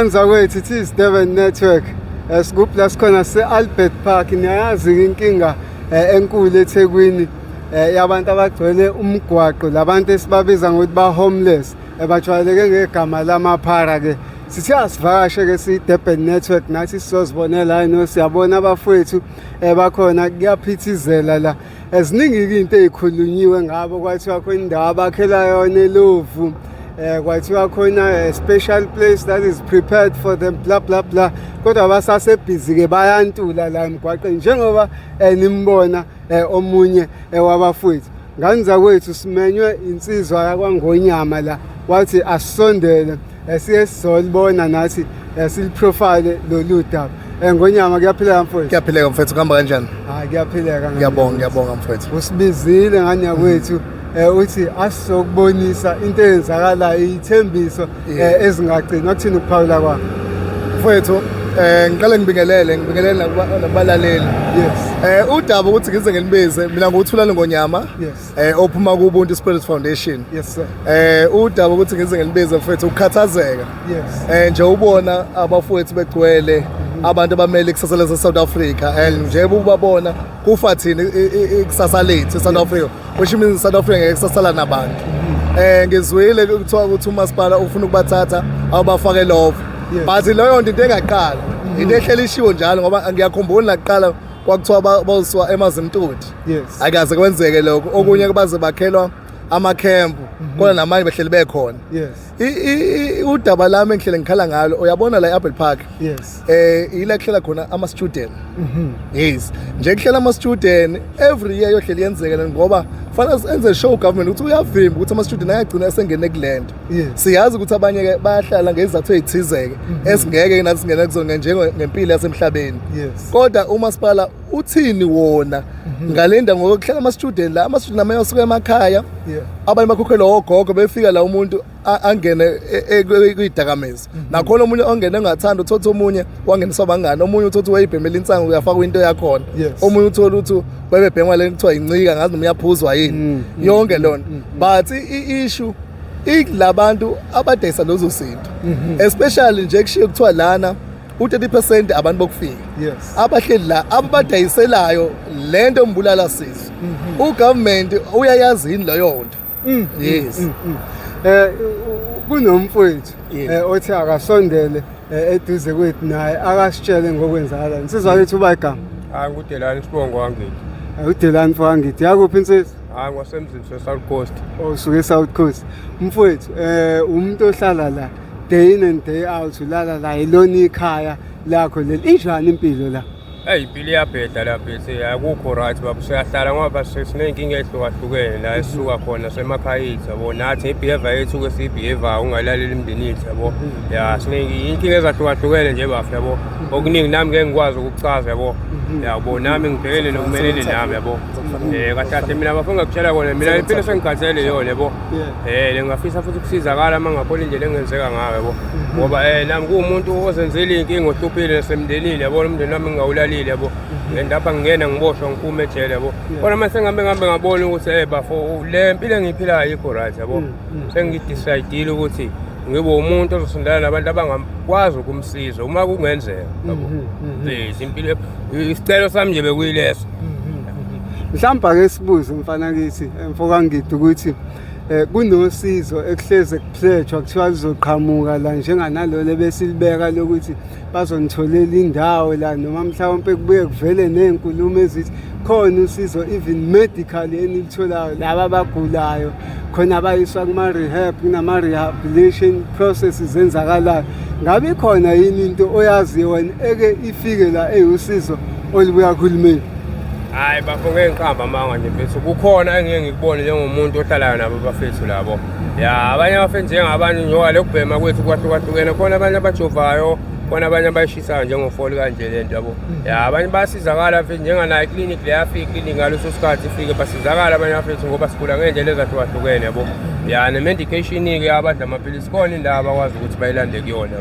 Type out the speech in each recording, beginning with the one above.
Nganza kwethu it is Durban Network. Sikupla sikhona se-Albert Park. Niyayazi inkinga enkulu eThekwini yabantu abagcwele umgwaqo, labantu esibabiza ngokuthi ba-homeless, bajwayeleke ngegama lamaphara ke. Sithi asivakashe ke si-Durban Network nathi sizozibonela hayi siyabona abafowethu bakhona kuyaphithizela la. Eziningi into ezikhulunyiwe ngabo, kwathiwa khona indawo abakhela yona eLovu. Kwathiwa khona a special place that is prepared for them blah blah blah, kodwa basasebhizi ke bayantula la emgwaqeni njengoba nimbona omunye wabafowethu. Nganza kwethu simenywe insizwa yakwaNgonyama la, wathi asisondele siye sizolibona nathi siliprofile lolu daba. Ngonyama kuyaphileka mfowethu? Kuyaphileka mfowethu, kuhamba kanjani? Hayi kuyaphileka. Ngiyabonga mfowethu. Usibizile ngani yakwethu uthi asizokubonisa into eyenzakalayo, ithembiso ezingagcini. Akuthini ukuphawula kwakho mfowethu? Ngiqale ngibingelele nabalaleli. Yes. Udaba ukuthi ngize ngilibize mina nguThulani Ngonyama. Yes. Ophuma kuBuntu Spirit Foundation. Yes sir. Udaba ukuthi ngize ngilibize mfowethu ukukhathazeka. Yes. Nje ubona abafowethu begcwele abantu abamele ikusasa lase South Africa, and nje ubabona kufa thina ikusasa lethu eSouth Africa, which means South Africa ngeke kusasala nabantu. Ngizwile ukuthiwa ukuthi umasipala ufuna ukubathatha awubafake love, but leyo nto into engaqala into ehlelishiwe njalo, ngoba ngiyakhumbula laqala kwakuthiwa bawuswa eMazimtoti. Yes. Akaze kwenzeke lokho, okunye kubaze bakhelwa amakhempu kodwa namanje behleli bekhona. Yes. Udaba lami engihlele ngikhala ngalo, uyabona la eApple Park. Yes. Ila kuhlela khona ama student. Yes. Nje kuhlela ama student every year yohleli yenzeka, ngoba fanele senze show government ukuthi uyavimba ukuthi ama student ayagcina esengene kuland. Yes. Siyazi ukuthi abanye ke bayahlala ngezathu ezithizeke esingeke nathi singena kuzona njengempilo yasemhlabeni. Yes. Kodwa umasipala uthini wona ngalenda ngokuhlela ama student la, ama student amayasuka emakhaya. Yeah. Abanye bakhokhela ogogo befika la umuntu angene kwidakamizwa. Nakhona umunye ongene engathanda uthothi omunye wangeniswa bangani, omunye uthothi wayibhemela insango uyafaka into yakho. Omunye uthola ukuthi bebebhema le kuthiwa incika ngazi noma uyaphuzwa yini yonke lona. But i-issue ilabantu abadayisa lozo zinto, especially nje kushiye kuthiwa lana u-30% abantu bokufika. Yes. Abahleli la abadayiselayo lento mbulala sizo. Ugovernment uyayazi yini leyo nto? Yes. Kunomfowethu othi akasondele eduze kwethu naye akasitshele ngokwenzakala. Insizwa yethu uba igama? Ngudelani Sibongo wangithi. Udelani mfowethu, yakuphi insizwa? Ngosemzini South Coast. Usuke South Coast. Mfowethu umuntu ohlala la day in and day out, ulala la ilona ikhaya lakho leli, injani impilo la? Impilo iyabheda lapha bese akukho right baba, siyahlala ngoba sinenkinga ehlukahlukene la esisuka khona semakhaya ethu yabo, nathi ibehavior yethu ke sibehavior ungalaleli imindeni yethu yabo. Ya inkinga ezahlukahlukene nje bafu yabo, okuningi nami ngeke ngikwazi ukuchaza yabo. Yabo nami ngibhekene nokumelene nami yabo. Kahle mina bafuna ngakutshela kona, mina impilo sengikhathele yona yabo. Ngingafisa futhi ukusizakala mangakhona indlela engenzeka ngayo yabo, ngoba nami kuumuntu ozenzela inkinga ohluphile nasemndenini yabo, umndeni wami ngawulalile yabo. Ngendaba ngingena ngiboshwa ngiphume ejele yabo, kodwa mase ngihambe ngabona ukuthi bafo le mpilo engiphilayo ayikho right yabo. Sengidecidile ukuthi ngibe umuntu ozosondana nabantu abangakwazi ukumsiza uma kungenzeka yabo. Impilo isicelo sami nje bekuyileso. Mhlawumbe ke sibuze mfana kithi mfoka ngithi ukuthi kunosizo ekuhleze kupledgwa kuthiwa lizoqhamuka la njenganalole besilibeka lokuthi bazonitholela indawo la, noma mhlawumbe kubuye kuvele nezinkulumo ezithi khona usizo even medically enilitholayo laba abagulayo, khona abayiswa kuma-rehab, kunama-rehabilitation processes enzakalayo. Ngabe khona yini into oyaziyo wena eke ifike la eyusizo olubuya kuhulumeni? Hayi bafo ngeke ngiqamba amanga nje mfethu, kukhona engeke ngikubone njengomuntu ohlalayo nabo bafethu labo. Abanye abafethu njengabanye njengoba lokubhema kwethu kwahlukahlukene, khona abanye abajovayo, khona abanye abayishisayo njengofoli kanje lento yabo. Abanye basizakala mfethu njenganayo clinic le yafika iclinic ngaleso sikhathi ifike basizakala abanye abafethu ngoba sigula ngendlela ezahlukahlukene yabo. Ne-medication ke abadla amaphilisi khona indawo abakwazi ukuthi bayilande kuyona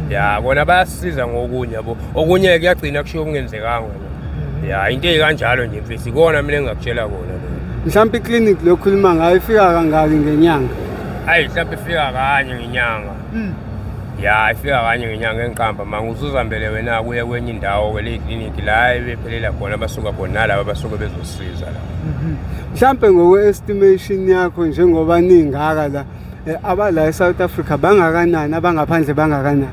yabo. Bona bayasiza ngokunye yabo, okunye kuyagcina kushiyo okungenzekanga yabo. Into ekanjalo nje mfethu, ikona mina engakutshela kona lo. Mhlawumbe iclinic lokhuluma ngayo ifika kangaki ngenyanga? Mhlawumbe ifika kanye ngenyanga. ya ifika kanye ngenyanga enqamba manje usuzambele wena kuye kwenye indawo kwele clinic la ebephelela khona basuka khona nalabo basuke bezosiza la. Mhlambe ngokwe-estimation yakho njengoba ningaka la abala eSouth Africa bangakanani abangaphandle bangakanani?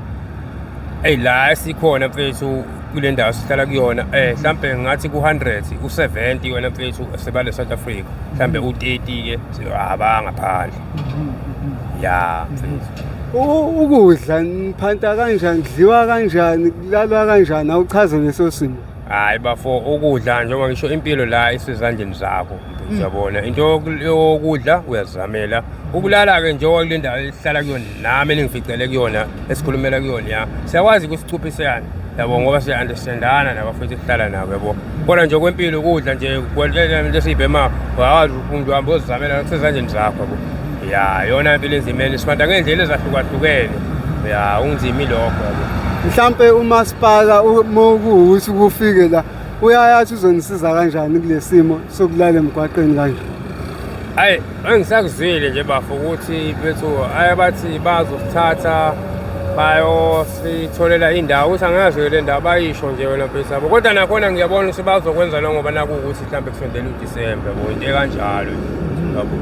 La sikhona mfethu kule ndawo sihlala kuyona mhlambe ngathi ku100 u70 wena mfethu sebale South Africa mhlambe u30 ke abangaphandle. Ya mfethu. Ukudla niphanta kanjani, kudliwa kanjani, kulalwa kanjani, awuchaze leso simo? Hayi bafo ukudla njengoba ngisho impilo la isezandleni zakho uyabona into yokudla uyazamela ukulala ke njengoba kule ndawo esihlala kuyona nami engificele kuyona esikhulumela kuyona ya siyakwazi ukusichuphisana yabo ngoba siya understandana nabafethu esihlala nabo yabo kodwa nje kwempilo ukudla nje kwelele sibhema wazi umuntu uhambe uzamela kusezandleni zakho yabo ya yona impilo ezimeni siphanda ngendlela ezahlukahlukene ya ungizimi lokho yabo. Mhlambe umasipala mokuwuthi kufike la uyayathi uzonisiza kanjani kulesimo sokulala emgwaqeni kanje? Hayi angisakuzwile nje bafo ukuthi bethu ayabathi bazosithatha bayositholela indawo ukuthi angazi le ndawo bayisho nje wena mfethu yabo kodwa nakhona ngiyabona ukuthi bazokwenza lo ngoba naku ukuthi mhlambe kusondela uDisemba bo into kanjalo yabo.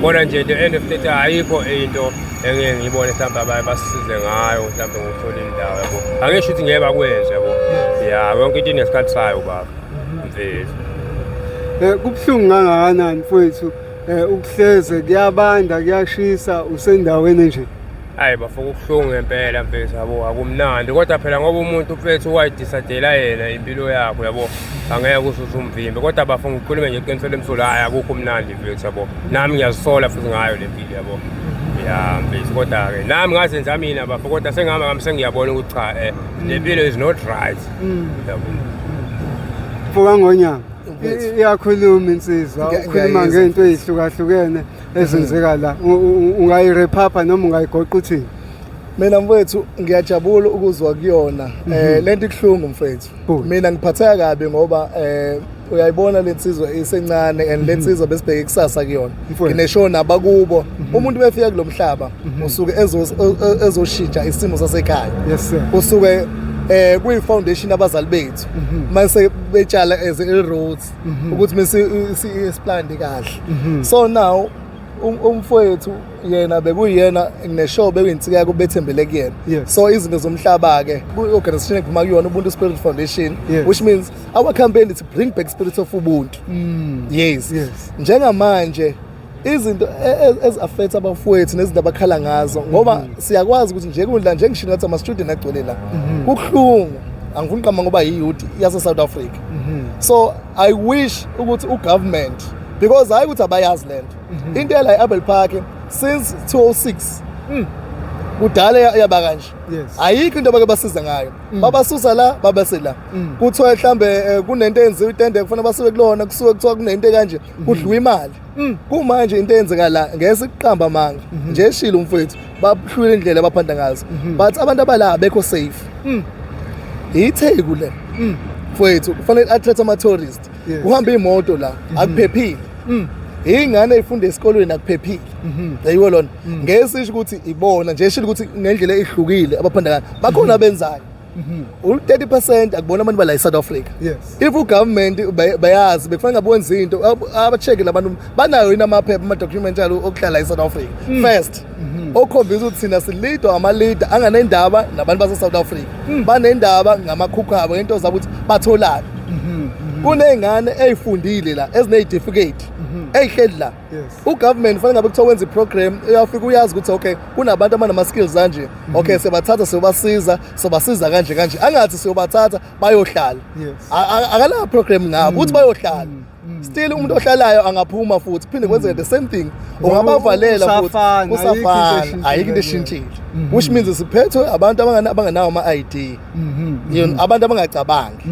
Kodwa nje the end of the day ayikho into engeke ngibone mhlawumbe abaye basisize ngayo mhlawumbe ngokuthola indawo yabo. Angisho ukuthi ngeke bakwenze yabo. Ya yonke into inesikhathi sayo baba. Mfethu. Kubhlungu kangakanani mfowethu ukuhleze kuyabanda kuyashisa usendaweni nje? Hayi bafuna ukuhlungu ngempela mfethu yabo akumnandi kodwa phela ngoba umuntu mfethu wayidisadela yena impilo yakho yabo angeke usuzumvimbe kodwa bafuna ukukhuluma nje iqiniselo emsulwa hayi akukho umnandi mfethu yabo nami ngiyazisola futhi ngayo le mpilo yabo. Ya mfethu kodwa ke nami ngazenza mina bafo kodwa sengihamba ngami sengiyabona ukuthi cha le mpilo is not right yabo. Mfoka ngonyanga iyakhuluma insizwa ukhuluma ngento ezihlukahlukene ezenzeka la ungayirepapa noma ungayigoqa uthini? Mina mfethu ngiyajabula ukuzwa kuyona lento ikhulungu mfethu. Mina ngiphatheka kabi ngoba uyayibona lensizwa isencane and lensizwa besibheke kusasa kuyona. Ngineshona abakubo umuntu befika kulomhlaba usuke ezoshintsha isimo sasekhaya. Yes sir. Usuke kuyi foundation abazali bethu mase betshala as a roots ukuthi mase isiplande kahle. So now umfowethu yena bekuyena ngineshow bekuyintsika yakho bethembele kuyena. So izinto zomhlaba ke ku-organization ephuma kuyona Ubuntu Spirit Foundation which means our campaign is to bring back spirit of ubuntu. Yes. Njengamanje izinto ezi-affect abafowethu nezinto abakhala ngazo ngoba siyakwazi ukuthi nje kudla nje ngishilo ngathi ama-student agcwele la kubuhlungu angifuni uqamba ngoba yi-youth yase-South Africa. So I wish ukuthi u-government because hayi ukuthi abayazi lento into yala i-Abel Park since 2006 kudala yaba kanje ayikho into abake basiza ngayo babasusa la babasela kuthiwa mhlambe kunento enziwe itende kufanele basuke kulona kusuke kuthiwa kunento kanje kudliwa imali kumanje into eyenzeka la ngeke siqamba manga nje eshilo umfowethu bahlule indlela abaphanda ngazo but abantu abala bekho safe itheku le mfowethu kufanele athathe ama-tourist uhamba imoto la akuphephile ingane ifunda esikolweni akuphephile yayiwo lona ngeke sisho ukuthi ibona nje eshilo ukuthi ngendlela ehlukile abaphanda ngayo bakhona abenzayo u-30% akubona abantu bala eSouth Africa. If ugovernment bayazi bekufanele ngabwenza into aba-check labantu banayo yini amaphepha ama-documentary okuhlala eSouth Africa first okhombisa ukuthi thina silidwa ama-leader anganendaba nabantu base-South Africa banendaba ngamakhukhu abo ngento zabo ukuthi batholani kuney'ngane ey'fundile la eziney'tifiketi ey'hleli la ugovernment kufanele ngabe kuthiwa wenza i-program uyafika uyazi ukuthi okay kunabantu abanama-skills kanje okay siyobathatha siyobasiza kanje angathi siyobathatha bayohlala akalayo program ngabo ukuthi bayohlala still umuntu ohlalayo angaphuma futhi phinde kwenzeke the same thing ungabavalela futhi kusafana ayikho into eshintshile which means siphethwe abantu abanganawo ama-ID abantu abangacabangi.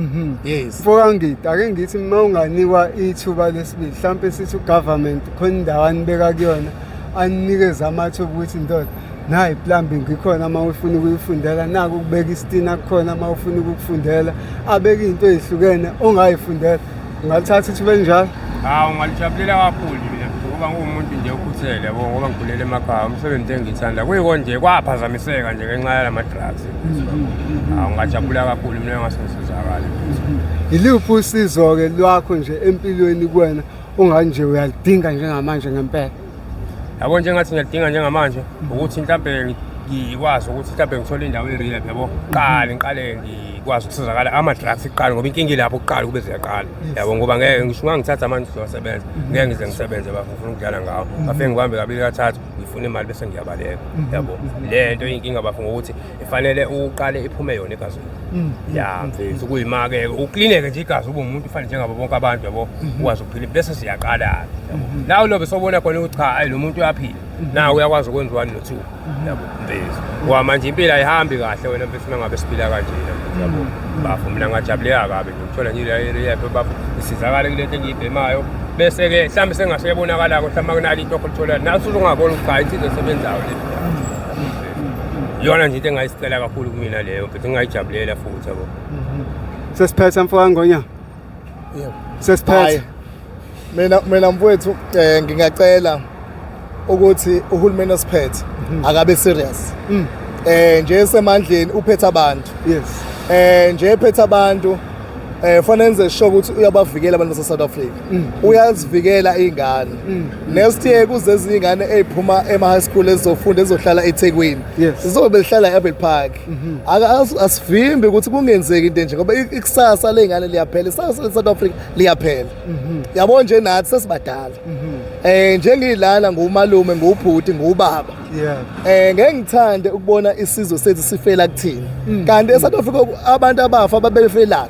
Yes mfoka ngithi ake ngithi uma unganikwa ithuba lesibili mhlawumbe sithi ugovernment khona indawo anibeka kuyona aninikeze amathuba ukuthi ndoda nayi plumbing ikhona uma ufuna ukuyifundela naku ukubeka isitina kukhona uma ufuna ukukufundela abeka into ezihlukene ongayifundela ungalithatha ithuba elinjalo? Ungalijabulela kakhulu mina ngoba ngumuntu nje ukhuthele yabo ngoba ngikhulele emakhaya umsebenzi engithanda kuyiko nje kwaphazamiseka nje ngenxa yalama drugs ngajabula kakhulu mina ngasengisizakala Yiluphi usizo-ke lwakho nje empilweni kuwena onganje uyalidinga njengamanje ngempela? yabo njengathi ngiyadinga njengamanje ukuthi mhlambe ngikwazi ukuthi mhlambe ngithole indawo e-rehab yabo ngiqale ngikwazi ukusizakala ama-drugs kuqala ngoba inkinga ilapho kuqala kube ziyaqala yabo ngoba ngeke ngisho ngangithatha amanje sizosebenza ngeke ngize ngisebenze bafuna ukudlala ngawo bafike ngihambe kabili kathathu ngifuna imali bese ngiyabaleka yabo lento inkinga bafuna ukuthi ifanele uqale iphume yona egazini ya mfethu kuyima-ke uklineke nje igazi ube umuntu ufane njengabo bonke abantu yabo ukwazi ukuphila bese siyaqala yabo nawe lobe sobona khona ukuthi cha hayi lo muntu uyaphila nawe uyakwazi ukwenza 1 no 2 yabo mfethu ngoba manje impilo ayihambi kahle wena mfethu mangabe siphila kanjena yabo bafo mina ngajabuleka kabi ngithola nje i-rehab bafo isizakale kule nto engiyibhemayo bese-ke mhlawumbe sengasebonakala-ko mhlawumbe kunalo into olitholayo naso uzongabona ukuthi cha insizwa esebenzayo le iyona nje into engayisicela kakhulu kumina leyo mfethu engingayijabulela futhi yabo Sesiphethe mfowethu Ngonyama? Yebo. Sesiphethe. Mina mfowethu ngingacela ukuthi uhulumeni osiphethe akabe serious. Nje esemandleni uphethe abantu. Yes. Nje ephethe abantu fanele enze sure ukuthi uyabavikela abantu base South Africa. Uyazivikela izingane. Next year kuzezi izingane eziphuma ema-high school ezizofunda ezohlala eThekwini. Zizobe zihlala e-Abel Park. Asivimbi ukuthi kungenzeki into nje ngoba ikusasa lezingane liyaphela, isasa le South Africa liyaphela. Yabo nje nathi sesibadala. Njengilana ngumalume, ngubhuti, ngubaba. Ngeke ngithande ukubona isizwe sethu sifela kuthina. Kanti eSouth Africa abantu abafa ababefelana.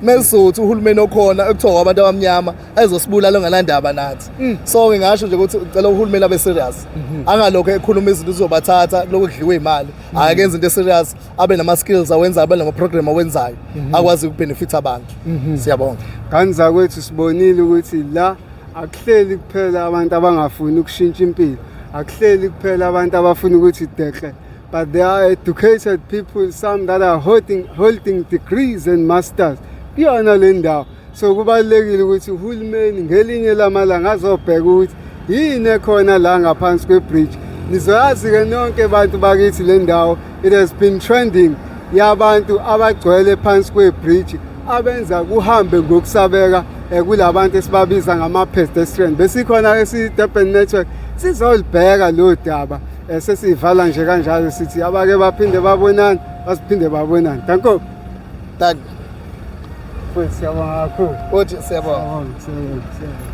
Mesuthu uhulumeni okhona ekuthiwa abantu abamnyama ayizosibulala ongalandaba nathi. So ngingasho nje ukuthi ucela uhulumeni abe serious. Angalokho ekhuluma izinto zizobathatha lokho kudliwe imali. Akenze into serious, abe nama skills awenza, abe nama program awenzayo. Akwazi ukubenefit abantu. Siyabonga. Kanza kwethu sibonile ukuthi la akuhleli kuphela abantu abangafuni ukushintsha impilo. Akuhleli kuphela abantu abafuna ukuthi dekhe. But there are educated people, some that are holding degrees and masters. Kuyona le ndawo. So kubalulekile ukuthi uhulumeni ngelinye lamalanga azobheka ukuthi yini ekhona la ngaphansi kwe-bridge. Nizoyazi-ke nonke abantu bakithi le ndawo. It has been trending yabantu abagcwele phansi kwe-bridge abenza kuhambe ngokusabeka kulabantu esibabiza ngama-pedestrian. Besikhona esi-Durban Network sizolibheka lo daba. Sesivala nje kanjalo sithi abake baphinde babonana basiphinde babonana. Danko. Thank. Futhi siyabonga kakhulu. Uthi siyabonga. Siyabonga.